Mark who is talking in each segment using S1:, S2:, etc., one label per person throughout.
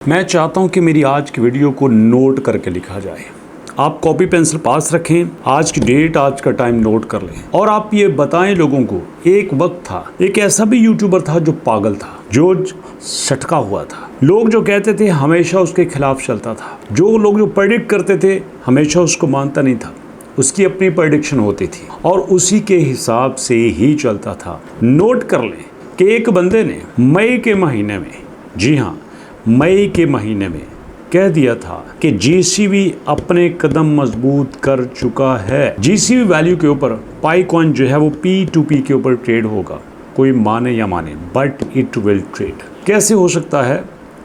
S1: मैं चाहता हूं कि मेरी आज की वीडियो को नोट करके लिखा जाए। आप कॉपी पेंसिल पास रखें, आज की डेट, आज का टाइम नोट कर लें और आप ये बताएं लोगों को, एक वक्त था, एक ऐसा भी यूट्यूबर था जो पागल था, जो सटका हुआ था। लोग जो कहते थे हमेशा उसके खिलाफ चलता था। जो लोग जो प्रेडिक्ट करते थे हमेशा उसको मानता नहीं था। उसकी अपनी प्रेडिक्शन होती थी और उसी के हिसाब से ही चलता था। नोट कर लें कि एक बंदे ने मई के महीने में, जी हाँ, मई के महीने में कह दिया था कि जीसीबी अपने कदम मजबूत कर चुका है। जीसीबी वैल्यू के ऊपर पाई कॉइन जो है वो P2P के ऊपर ट्रेड होगा। कोई माने या माने, बट इट विल ट्रेड। कैसे हो सकता है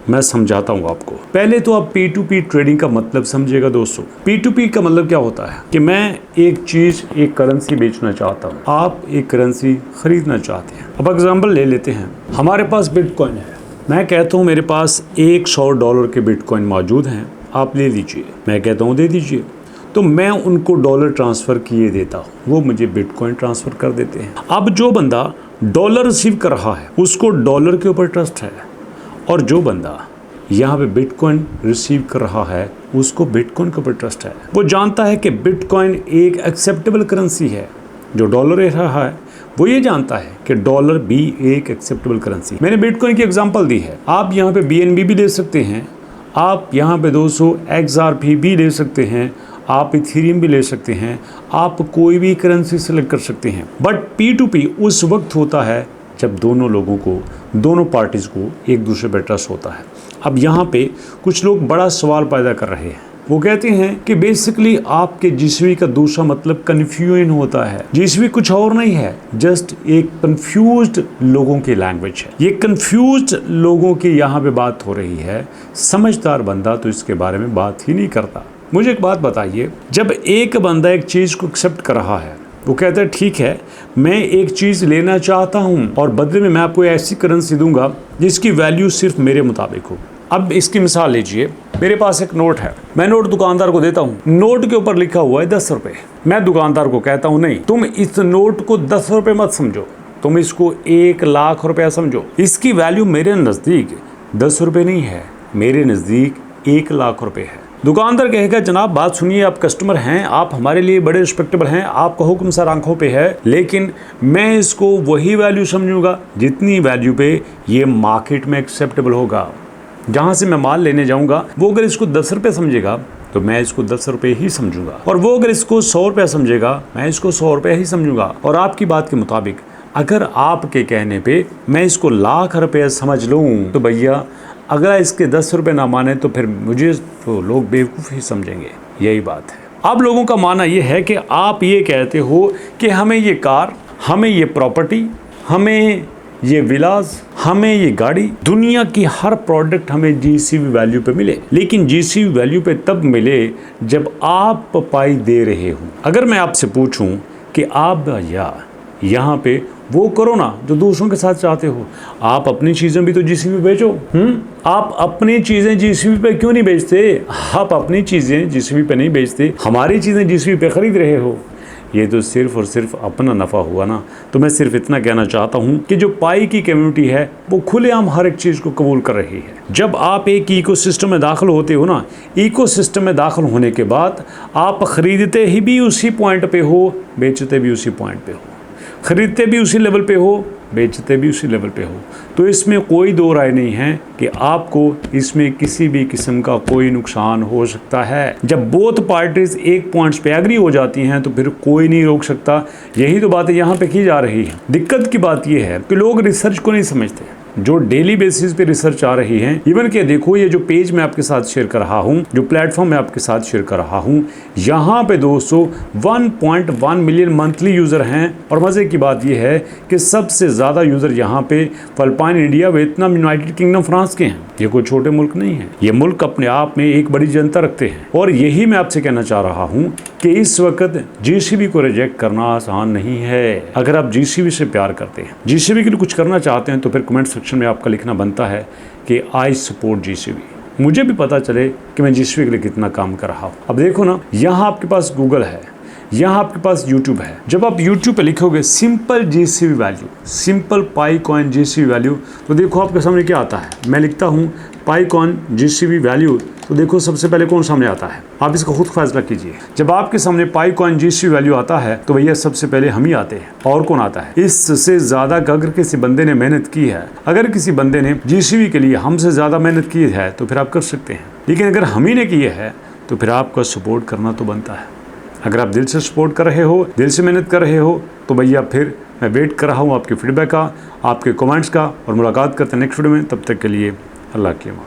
S1: मैं समझाता हूँ आपको। पहले तो आप P2P ट्रेडिंग का मतलब समझिएगा दोस्तों। P2P का मतलब क्या होता है कि मैं एक चीज, एक करेंसी बेचना चाहता हूँ, आप एक करेंसी खरीदना चाहते हैं। अब एग्जाम्पल ले लेते हैं, हमारे पास बिटकॉइन है। मैं कहता हूँ मेरे पास $100 के बिटकॉइन मौजूद हैं, आप ले लीजिए। मैं कहता हूँ दे दीजिए, तो मैं उनको डॉलर ट्रांसफ़र किए देता हूँ, वो मुझे बिटकॉइन ट्रांसफ़र कर देते हैं। अब जो बंदा डॉलर रिसीव कर रहा है उसको डॉलर के ऊपर ट्रस्ट है, और जो बंदा यहाँ पे बिटकॉइन रिसीव कर रहा है उसको बिटकॉइन के ऊपर ट्रस्ट है। वो जानता है कि बिटकॉइन एक एक्सेप्टेबल करेंसी है। जो डॉलर ले रहा है वो ये जानता है कि डॉलर भी एक एक्सेप्टेबल करेंसी। मैंने बिटकॉइन की एग्जांपल दी है। आप यहाँ पे BNB भी ले सकते हैं, आप यहाँ पे दोस्तों XRP भी ले सकते हैं, आप इथेरियम भी ले सकते हैं, आप कोई भी करेंसी सेलेक्ट कर सकते हैं। बट P2P उस वक्त होता है जब दोनों लोगों को, दोनों पार्टीज को एक दूसरे पर ट्रस्ट होता है। अब यहाँ पे कुछ लोग बड़ा सवाल पैदा कर रहे हैं। वो कहते हैं कि बेसिकली आपके जीसीबी का दूसरा मतलब कन्फ्यूजन होता है। जीसीबी कुछ और नहीं है, जस्ट एक कंफ्यूज्ड लोगों की लैंग्वेज है। ये कंफ्यूज्ड लोगों की यहाँ पे बात हो रही है। समझदार बंदा तो इसके बारे में बात ही नहीं करता। मुझे एक बात बताइए, जब एक बंदा एक चीज़ को एक्सेप्ट कर रहा है, वो कहता है ठीक है मैं एक चीज़ लेना चाहता हूँ और बदले में मैं आपको ऐसी करेंसी दूंगा जिसकी वैल्यू सिर्फ मेरे मुताबिक हो। अब इसकी मिसाल लीजिए, मेरे पास एक नोट है, मैं नोट दुकानदार को देता हूँ। नोट के ऊपर लिखा हुआ है 10 रुपए। मैं दुकानदार को कहता हूँ नहीं, तुम इस नोट को 10 रुपए मत समझो, तुम इसको 1 लाख रुपया समझो। इसकी वैल्यू मेरे नज़दीक 10 रुपए नहीं है, मेरे नज़दीक 1 लाख रुपए है। दुकानदार कहेगा जनाब बात सुनिए, आप कस्टमर हैं, आप हमारे लिए बड़े रिस्पेक्टेबल हैं, आपका हुक्म सर आंखों पे है, लेकिन मैं इसको वही वैल्यू समझूंगा जितनी वैल्यू पे ये मार्केट में एक्सेप्टेबल होगा। जहाँ से मैं माल लेने जाऊँगा वो अगर इसको 10 रुपये समझेगा तो मैं इसको 10 रुपये ही समझूंगा, और वो अगर इसको 100 रुपये समझेगा मैं इसको 100 रुपये ही समझूंगा। और आपकी बात के मुताबिक अगर आपके कहने पे मैं इसको लाख रुपये समझ लूँ तो भैया अगर इसके 10 रुपये ना माने तो फिर मुझे तो लोग बेवकूफ़ ही समझेंगे। यही बात है। अब लोगों का मानना ये है कि आप ये कहते हो कि हमें ये कार, हमें ये प्रॉपर्टी, हमें ये विलास, हमें ये गाड़ी, दुनिया की हर प्रोडक्ट हमें जीसीबी वैल्यू पे मिले, लेकिन जीसीबी वैल्यू पे तब मिले जब आप पाई दे रहे हो। अगर मैं आपसे पूछूं कि आप या यहाँ पे वो करो ना जो दूसरों के साथ चाहते हो, आप अपनी चीज़ें भी तो जीसीबी बेचो। आप अपनी चीज़ें जीसीबी पे क्यों नहीं बेचते? आप अपनी चीज़ें जीसीबी पे नहीं बेचते, हमारी चीज़ें जीसीबी पे खरीद रहे हो। ये तो सिर्फ और सिर्फ अपना नफ़ा हुआ ना। तो मैं सिर्फ इतना कहना चाहता हूँ कि जो पाई की कम्युनिटी है वो खुलेआम हर एक चीज़ को कबूल कर रही है। जब आप एक इकोसिस्टम में दाखिल होते हो ना, इकोसिस्टम में दाखिल होने के बाद आप ख़रीदते ही भी उसी पॉइंट पे हो, बेचते भी उसी पॉइंट पे हो, ख़रीदते भी उसी लेवल पे हो, बेचते भी उसी लेवल पे हो। तो इसमें कोई दो राय नहीं है कि आपको इसमें किसी भी किस्म का कोई नुकसान हो सकता है। जब बोथ पार्टीज एक पॉइंट्स पे एग्री हो जाती हैं तो फिर कोई नहीं रोक सकता। यही तो बातें यहाँ पे की जा रही है। दिक्कत की बात यह है कि लोग रिसर्च को नहीं समझते, जो डेली बेसिस पे रिसर्च आ रही है। इवन के देखो ये जो पेज मैं आपके साथ शेयर कर रहा हूँ, जो प्लेटफॉर्म मैं आपके साथ शेयर कर रहा हूँ, यहाँ पे दोस्तों 1.1 मिलियन मंथली यूज़र हैं। और मज़े की बात यह है कि सबसे ज़्यादा यूज़र यहाँ पे Philippine, India, Vietnam, United kingdom, France के हैं। ये कोई छोटे मुल्क नहीं है, ये मुल्क अपने आप में एक बड़ी जनता रखते हैं। और यही मैं आपसे कहना चाह रहा हूँ कि इस वक्त जीसीबी को रिजेक्ट करना आसान नहीं है। अगर आप जीसीबी से प्यार करते हैं, जीसीबी के लिए कुछ करना चाहते हैं, तो फिर कमेंट सेक्शन में आपका लिखना बनता है कि आई सपोर्ट जीसीबी। मुझे भी पता चले कि मैं जीसीबी के लिए कितना काम कर रहा हूँ। अब देखो ना, यहाँ आपके पास गूगल है, यहाँ आपके पास YouTube है। जब आप YouTube पे लिखोगे सिंपल जीसीबी वैल्यू, सिंपल पाई कॉइन जीसीबी वैल्यू, तो देखो आपके सामने क्या आता है। मैं लिखता हूँ पाईकॉइन जीसीवी वैल्यू, तो देखो सबसे पहले कौन सामने आता है, आप इसका खुद फैसला कीजिए। जब आपके सामने पाईकॉइन जीसीवी वैल्यू आता है तो भैया सबसे पहले हम ही आते हैं, और कौन आता है। इससे ज्यादा अगर किसी बंदे ने मेहनत की है, अगर किसी बंदे ने जीसीवी के लिए हमसे ज्यादा मेहनत की है तो फिर आप कर सकते हैं, लेकिन अगर हम ही ने की है तो फिर आपका सपोर्ट करना तो बनता है। अगर आप दिल से सपोर्ट कर रहे हो, दिल से मेहनत कर रहे हो, तो भैया फिर मैं वेट कर रहा हूँ आपके फीडबैक का, आपके कमेंट्स का, और मुलाकात करते हैं नेक्स्ट वीडियो में। तब तक के लिए अल्लाह की अमान।